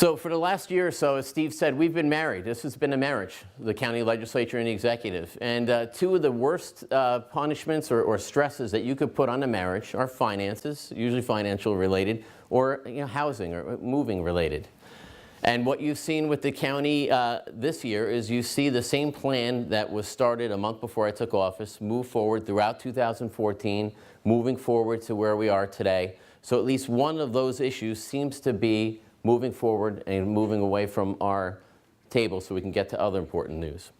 So for the last year or so, as Steve said, we've been married. This has been a marriage, the county legislature and the executive. And two of the worst punishments or stresses that you could put on a marriage are finances, usually financial related, or housing or moving related. And what you've seen with the county this year is you see the same plan that was started a month before I took office, move forward throughout 2014, moving forward to where we are today. So at least one of those issues seems to be moving forward and moving away from our table so we can get to other important news.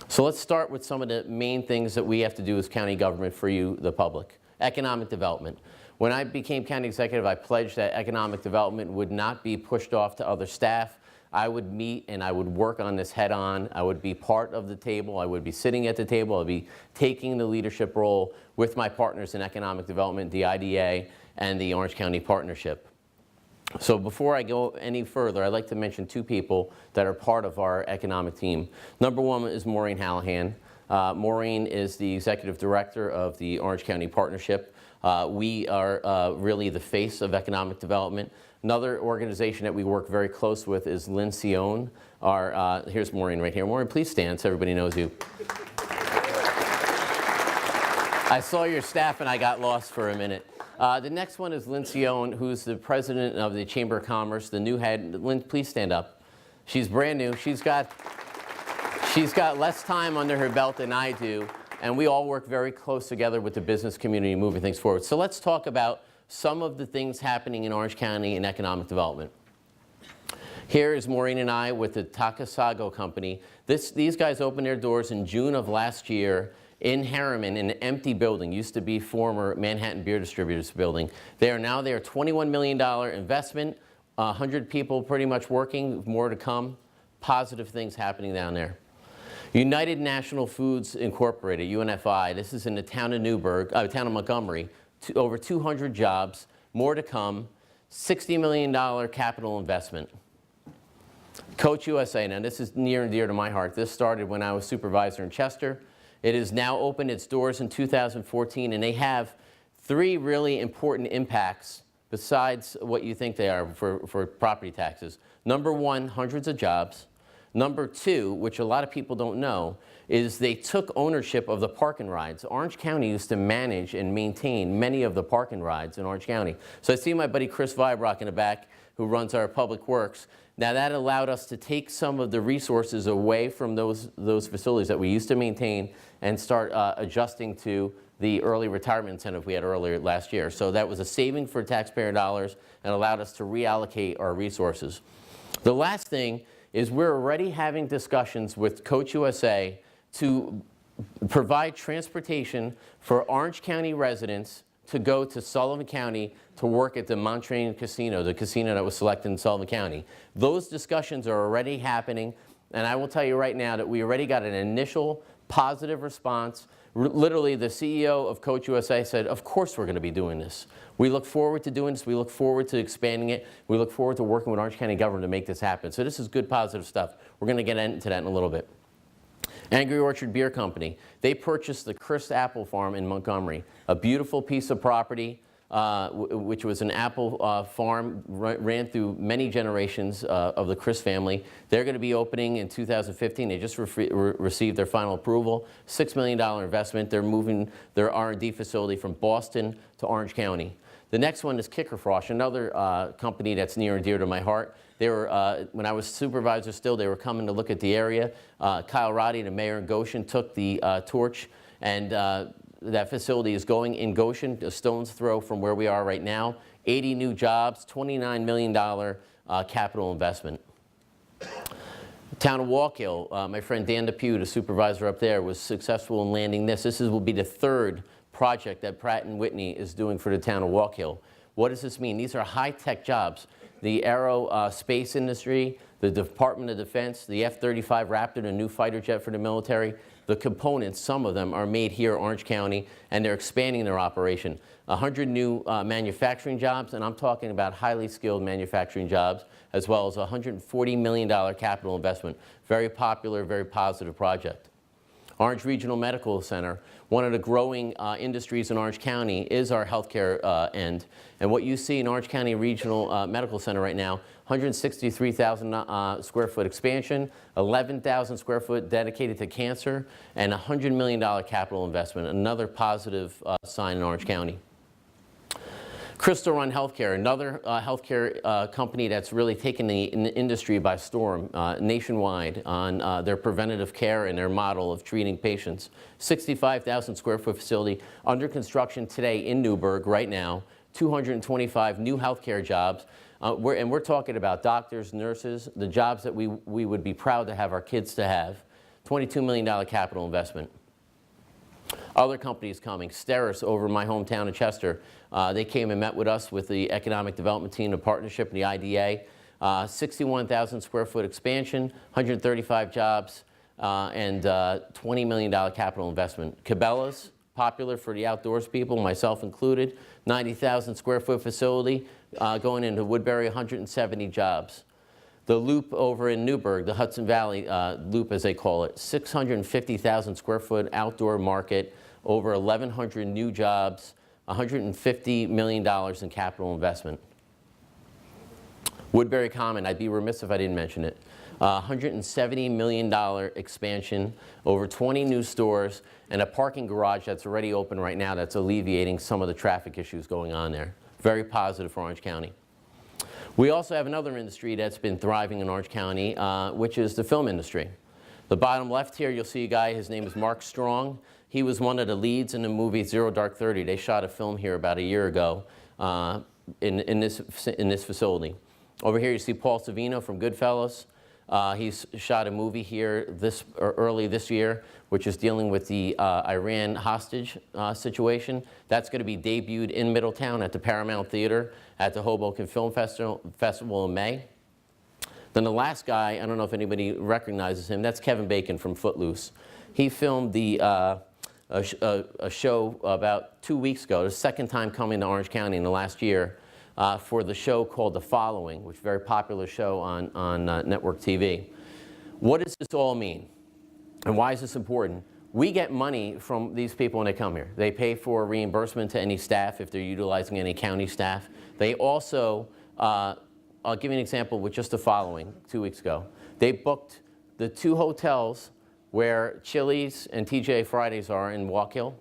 So let's start with some of the main things that we have to do as county government for you, the public. Economic development. When I became county executive, I pledged that economic development would not be pushed off to other staff. I would meet and I would work on this head on. I would be part of the table. I would be sitting at the table. I would be taking the leadership role with my partners in economic development, the IDA, and the Orange County Partnership. So before I go any further, I'd like to mention two people that are part of our economic team. Number one is Maureen Hallahan. Maureen is the executive director of the Orange County Partnership. We are really the face of economic development. Another organization that we work very close with is Lincione. Here's Maureen right here. Maureen, please stand so everybody knows you. I saw your staff and I got lost for a minute. The next one is Lincione, who's the president of the Chamber of Commerce, the new head. Lynn, please stand up. She's brand new. She's got less time under her belt than I do, and we all work very close together with the business community moving things forward. So let's talk about some of the things happening in Orange County in economic development. Here is Maureen and I with the Takasago Company. These guys opened their doors in June of last year in Harriman, in an empty building, used to be former Manhattan Beer Distributors building. They are $21 million investment, 100 people pretty much working, more to come, positive things happening down there. United National Foods Incorporated, UNFI, this is in the town of town of Montgomery, over 200 jobs, more to come, $60 million capital investment. Coach USA, now this is near and dear to my heart. This started when I was supervisor in Chester. It has now opened its doors in 2014, and they have three really important impacts besides what you think they are for property taxes. Number one, hundreds of jobs. Number two, which a lot of people don't know, is they took ownership of the park and rides. Orange County used to manage and maintain many of the park and rides in Orange County. So I see my buddy Chris Vibrock in the back, who runs our public works. Now that allowed us to take some of the resources away from those facilities that we used to maintain and start adjusting to the early retirement incentive we had earlier last year. So that was a saving for taxpayer dollars and allowed us to reallocate our resources. The last thing is we're already having discussions with Coach USA to provide transportation for Orange County residents to go to Sullivan County to work at the Montreal Casino, the casino that was selected in Sullivan County. Those discussions are already happening, and I will tell you right now that we already got an initial positive response. Literally, the CEO of Coach USA said, of course we're going to be doing this. We look forward to doing this. We look forward to expanding it. We look forward to working with Orange County government to make this happen. So this is good, positive stuff. We're going to get into that in a little bit. Angry Orchard Beer Company. They purchased the Crisp Apple Farm in Montgomery, a beautiful piece of property, which was an apple farm, ran through many generations of the Crisp family. They're going to be opening in 2015. They just received their final approval, $6 million investment. They're moving their R&D facility from Boston to Orange County. The next one is Kicker Frosh, another company that's near and dear to my heart. They were, when I was supervisor still, they were coming to look at the area. Kyle Roddy, the mayor in Goshen, took the torch, and that facility is going in Goshen, a stone's throw from where we are right now. 80 new jobs, $29 million capital investment. Town of Walk Hill, my friend Dan Depew, the supervisor up there, was successful in landing this. This will be the third project that Pratt & Whitney is doing for the town of Walk Hill. What does this mean? These are high-tech jobs. The aerospace industry, the Department of Defense, the F-35 Raptor, the new fighter jet for the military, the components, some of them are made here in Orange County, and they're expanding their operation. 100 new manufacturing jobs, and I'm talking about highly skilled manufacturing jobs, as well as a $140 million capital investment. Very popular, very positive project. Orange Regional Medical Center, one of the growing industries in Orange County is our healthcare end. And what you see in Orange County Regional Medical Center right now, 163,000 square foot expansion, 11,000 square foot dedicated to cancer, and $100 million capital investment, another positive sign in Orange County. Crystal Run Healthcare, another healthcare company that's really taken the industry by storm nationwide on their preventative care and their model of treating patients. 65,000 square foot facility under construction today in Newburgh right now, 225 new healthcare jobs. We're talking about doctors, nurses, the jobs that we would be proud to have our kids to have. $22 million capital investment. Other companies coming, Steris over in my hometown of Chester. They came and met with us with the economic development team, the partnership, and the IDA. 61,000 square foot expansion, 135 jobs, and $20 million capital investment. Cabela's, popular for the outdoors people, myself included, 90,000 square foot facility, going into Woodbury, 170 jobs. The Loop over in Newburgh, the Hudson Valley Loop as they call it, 650,000 square foot outdoor market, over 1,100 new jobs, $150 million in capital investment. Woodbury Common, I'd be remiss if I didn't mention it. $170 million expansion, over 20 new stores, and a parking garage that's already open right now that's alleviating some of the traffic issues going on there. Very positive for Orange County. We also have another industry that's been thriving in Orange County, which is the film industry. The bottom left here, you'll see a guy, his name is Mark Strong. He was one of the leads in the movie Zero Dark 30. They shot a film here about a year ago in this facility. Over here you see Paul Savino from Goodfellas. He's shot a movie here early this year, which is dealing with the Iran hostage situation. That's going to be debuted in Middletown at the Paramount Theater at the Hoboken Film Festival in May. Then the last guy, I don't know if anybody recognizes him, that's Kevin Bacon from Footloose. He filmed a show about 2 weeks ago, the second time coming to Orange County in the last year, for the show called The Following, which is a very popular show on network TV. What does this all mean? And why is this important? We get money from these people when they come here. They pay for reimbursement to any staff if they're utilizing any county staff. They also, I'll give you an example with just The Following 2 weeks ago. They booked the 2 hotels where Chili's and TGI Fridays are in Walk Hill.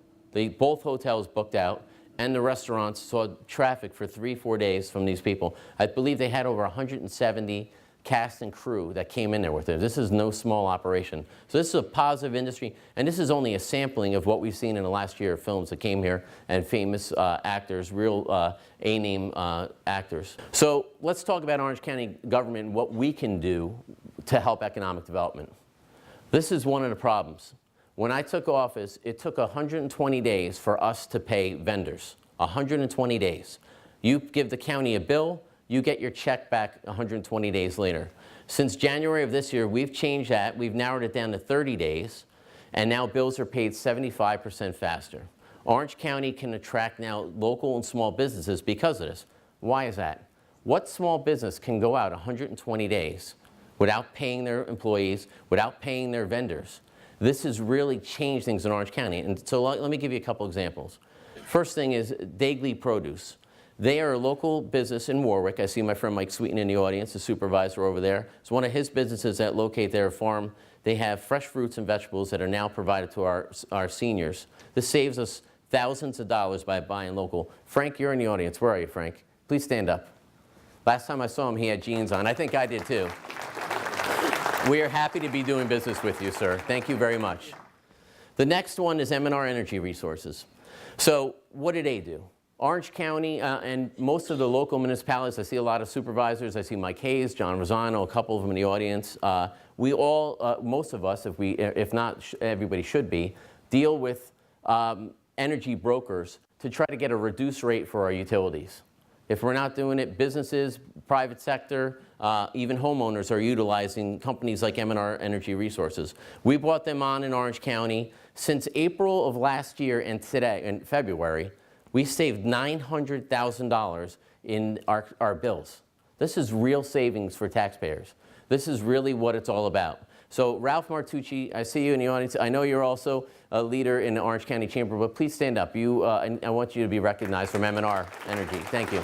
Both hotels booked out, and the restaurants saw traffic for 3-4 days from these people. I believe they had over 170 cast and crew that came in there with it. This is no small operation. So this is a positive industry, and this is only a sampling of what we've seen in the last year of films that came here, and famous actors, real A-name actors. So let's talk about Orange County government and what we can do to help economic development. This is one of the problems. When I took office, it took 120 days for us to pay vendors. 120 days. You give the county a bill, you get your check back 120 days later. Since January of this year, we've changed that. We've narrowed it down to 30 days, and now bills are paid 75% faster. Orange County can attract now local and small businesses because of this. Why is that? What small business can go out 120 days without paying their employees, without paying their vendors? This has really changed things in Orange County. And so let me give you a couple examples. First thing is Dagley Produce. They are a local business in Warwick. I see my friend Mike Sweeten in the audience, the supervisor over there. It's one of his businesses that locate their farm. They have fresh fruits and vegetables that are now provided to our seniors. This saves us thousands of dollars by buying local. Frank, you're in the audience. Where are you, Frank? Please stand up. Last time I saw him, he had jeans on. I think I did too. We are happy to be doing business with you, sir. Thank you very much. The next one is M&R Energy Resources. So what do they do? Orange County and most of the local municipalities, I see a lot of supervisors. I see Mike Hayes, John Rosano, a couple of them in the audience. We all, most of us, if not everybody should be, deal with energy brokers to try to get a reduced rate for our utilities. If we're not doing it, businesses, private sector, even homeowners are utilizing companies like M&R Energy Resources. We brought them on in Orange County. Since April of last year and today, in February, we saved $900,000 in our bills. This is real savings for taxpayers. This is really what it's all about. So Ralph Martucci, I see you in the audience. I know you're also a leader in the Orange County Chamber, but please stand up. I want you to be recognized from M&R Energy. Thank you.